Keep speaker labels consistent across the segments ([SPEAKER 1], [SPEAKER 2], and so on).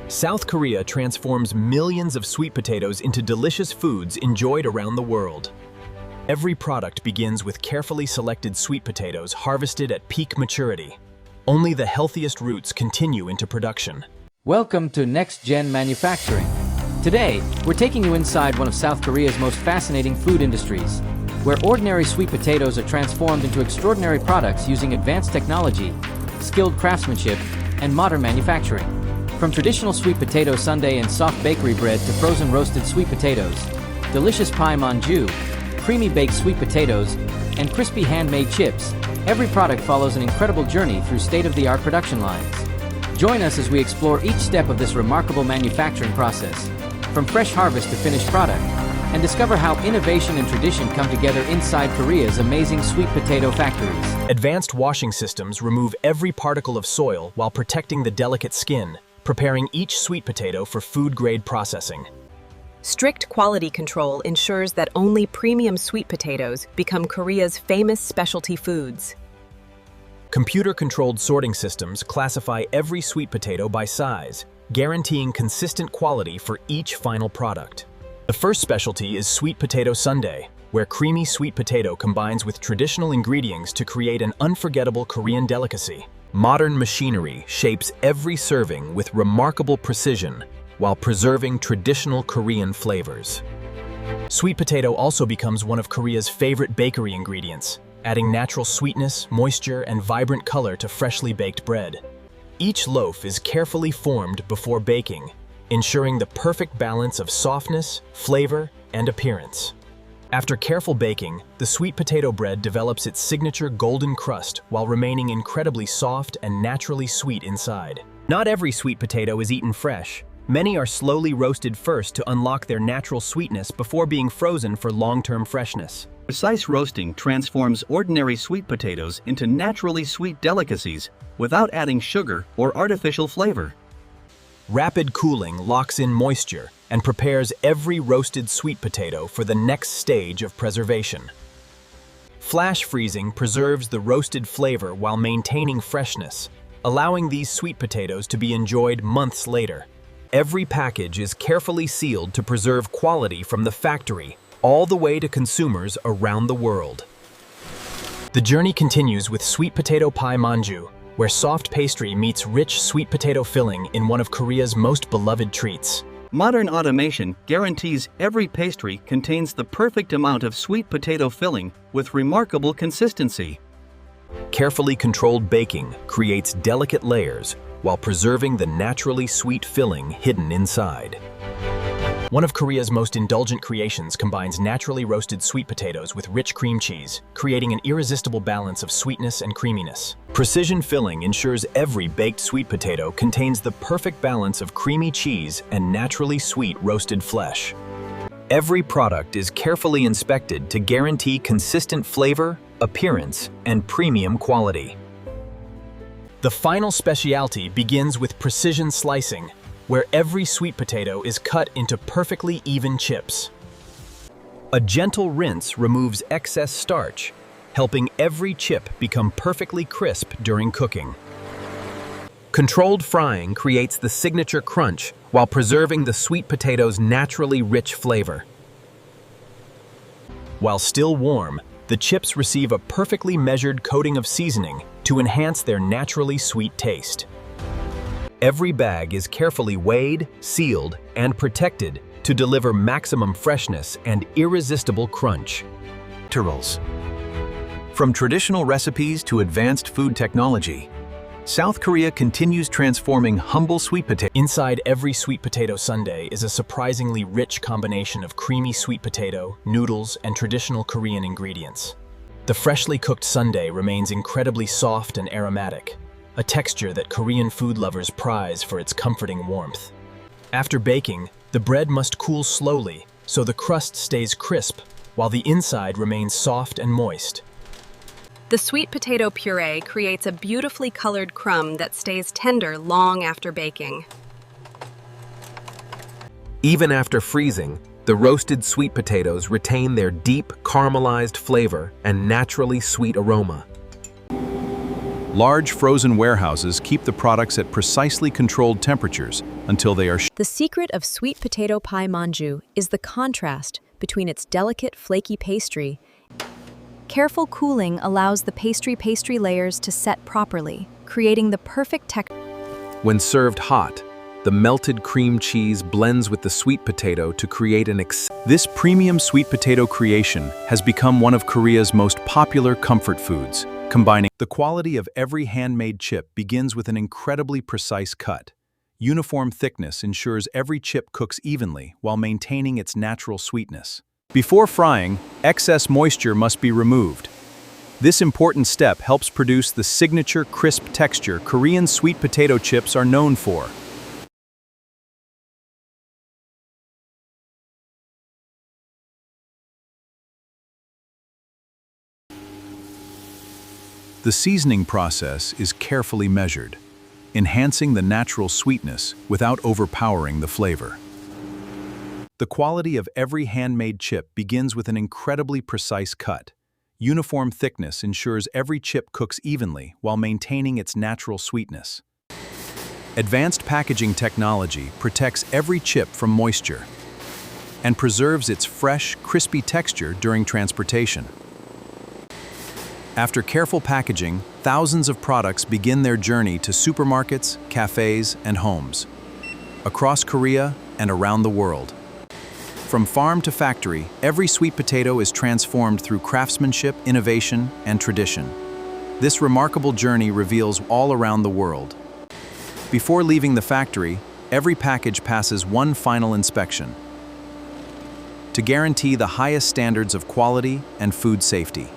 [SPEAKER 1] South Korea transforms millions of sweet potatoes into delicious foods enjoyed around the world. Every product begins with carefully selected sweet potatoes harvested at peak maturity. Only the healthiest roots continue into production.
[SPEAKER 2] Welcome to Next Gen Manufacturing. Today, we're taking you inside one of South Korea's most fascinating food industries, where ordinary sweet potatoes are transformed into extraordinary products using advanced technology, skilled craftsmanship, and modern manufacturing. From traditional sweet potato sundae and soft bakery bread to frozen roasted sweet potatoes, delicious pie manju, creamy baked sweet potatoes, and crispy handmade chips, every product follows an incredible journey through state-of-the-art production lines. Join us as we explore each step of this remarkable manufacturing process, from fresh harvest to finished product, and discover how innovation and tradition come together inside Korea's amazing sweet potato factories.
[SPEAKER 1] Advanced washing systems remove every particle of soil while protecting the delicate skin, preparing each sweet potato for food-grade processing.
[SPEAKER 3] Strict quality control ensures that only premium sweet potatoes become Korea's famous specialty foods.
[SPEAKER 1] Computer-controlled sorting systems classify every sweet potato by size, guaranteeing consistent quality for each final product. The first specialty is Sweet Potato Sundae, where creamy sweet potato combines with traditional ingredients to create an unforgettable Korean delicacy. Modern machinery shapes every serving with remarkable precision while preserving traditional Korean flavors. Sweet potato also becomes one of Korea's favorite bakery ingredients, adding natural sweetness, moisture, and vibrant color to freshly baked bread. Each loaf is carefully formed before baking, ensuring the perfect balance of softness, flavor, and appearance. After careful baking, the sweet potato bread develops its signature golden crust while remaining incredibly soft and naturally sweet inside. Not every sweet potato is eaten fresh. Many are slowly roasted first to unlock their natural sweetness before being frozen for long-term freshness.
[SPEAKER 4] Precise roasting transforms ordinary sweet potatoes into naturally sweet delicacies without adding sugar or artificial flavor.
[SPEAKER 1] Rapid cooling locks in moisture and prepares every roasted sweet potato for the next stage of preservation. Flash freezing preserves the roasted flavor while maintaining freshness, allowing these sweet potatoes to be enjoyed months later. Every package is carefully sealed to preserve quality from the factory all the way to consumers around the world. The journey continues with Sweet Potato Pie Manju, where soft pastry meets rich sweet potato filling in one of Korea's most beloved treats.
[SPEAKER 4] Modern automation guarantees every pastry contains the perfect amount of sweet potato filling with remarkable consistency.
[SPEAKER 1] Carefully controlled baking creates delicate layers while preserving the naturally sweet filling hidden inside. One of Korea's most indulgent creations combines naturally roasted sweet potatoes with rich cream cheese, creating an irresistible balance of sweetness and creaminess. Precision filling ensures every baked sweet potato contains the perfect balance of creamy cheese and naturally sweet roasted flesh. Every product is carefully inspected to guarantee consistent flavor, appearance, and premium quality. The final specialty begins with precision slicing, where every sweet potato is cut into perfectly even chips. A gentle rinse removes excess starch, helping every chip become perfectly crisp during cooking. Controlled frying creates the signature crunch while preserving the sweet potato's naturally rich flavor. While still warm, the chips receive a perfectly measured coating of seasoning to enhance their naturally sweet taste. Every bag is carefully weighed, sealed, and protected to deliver maximum freshness and irresistible crunch.
[SPEAKER 5] From traditional recipes to advanced food technology, South Korea continues transforming humble sweet potato.
[SPEAKER 1] Inside every sweet potato sundae is a surprisingly rich combination of creamy sweet potato, noodles, and traditional Korean ingredients. The freshly cooked sundae remains incredibly soft and aromatic, a texture that Korean food lovers prize for its comforting warmth. After baking, the bread must cool slowly so the crust stays crisp while the inside remains soft and moist.
[SPEAKER 3] The sweet potato puree creates a beautifully colored crumb that stays tender long after baking.
[SPEAKER 5] Even after freezing, the roasted sweet potatoes retain their deep caramelized flavor and naturally sweet aroma. Large frozen warehouses keep the products at precisely controlled temperatures until they are
[SPEAKER 6] The secret of Sweet Potato Pie Manju is the contrast between its delicate, flaky pastry. Careful cooling allows the pastry layers to set properly, creating the perfect texture.
[SPEAKER 5] When served hot, the melted cream cheese blends with the sweet potato to create This premium sweet potato creation has become one of Korea's most popular comfort foods, combining the quality of every handmade chip begins with an incredibly precise cut. Uniform thickness ensures every chip cooks evenly while maintaining its natural sweetness. Before frying, excess moisture must be removed. This important step helps produce the signature crisp texture Korean sweet potato chips are known for. The seasoning process is carefully measured, enhancing the natural sweetness without overpowering the flavor. The quality of every handmade chip begins with an incredibly precise cut. Uniform thickness ensures every chip cooks evenly while maintaining its natural sweetness. Advanced packaging technology protects every chip from moisture and preserves its fresh, crispy texture during transportation. After careful packaging, thousands of products begin their journey to supermarkets, cafes, and homes, across Korea and around the world. From farm to factory, every sweet potato is transformed through craftsmanship, innovation, and tradition. This remarkable journey reveals all around the world. Before leaving the factory, every package passes one final inspection to guarantee the highest standards of quality and food safety.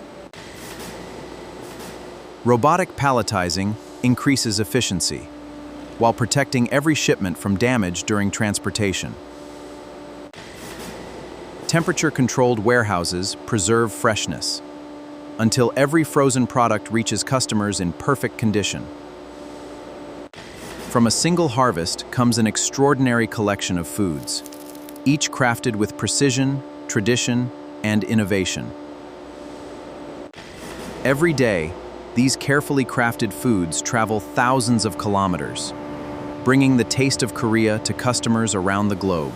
[SPEAKER 5] Robotic palletizing increases efficiency, while protecting every shipment from damage during transportation. Temperature-controlled warehouses preserve freshness until every frozen product reaches customers in perfect condition. From a single harvest comes an extraordinary collection of foods, each crafted with precision, tradition, and innovation. Every day, these carefully crafted foods travel thousands of kilometers, bringing the taste of Korea to customers around the globe.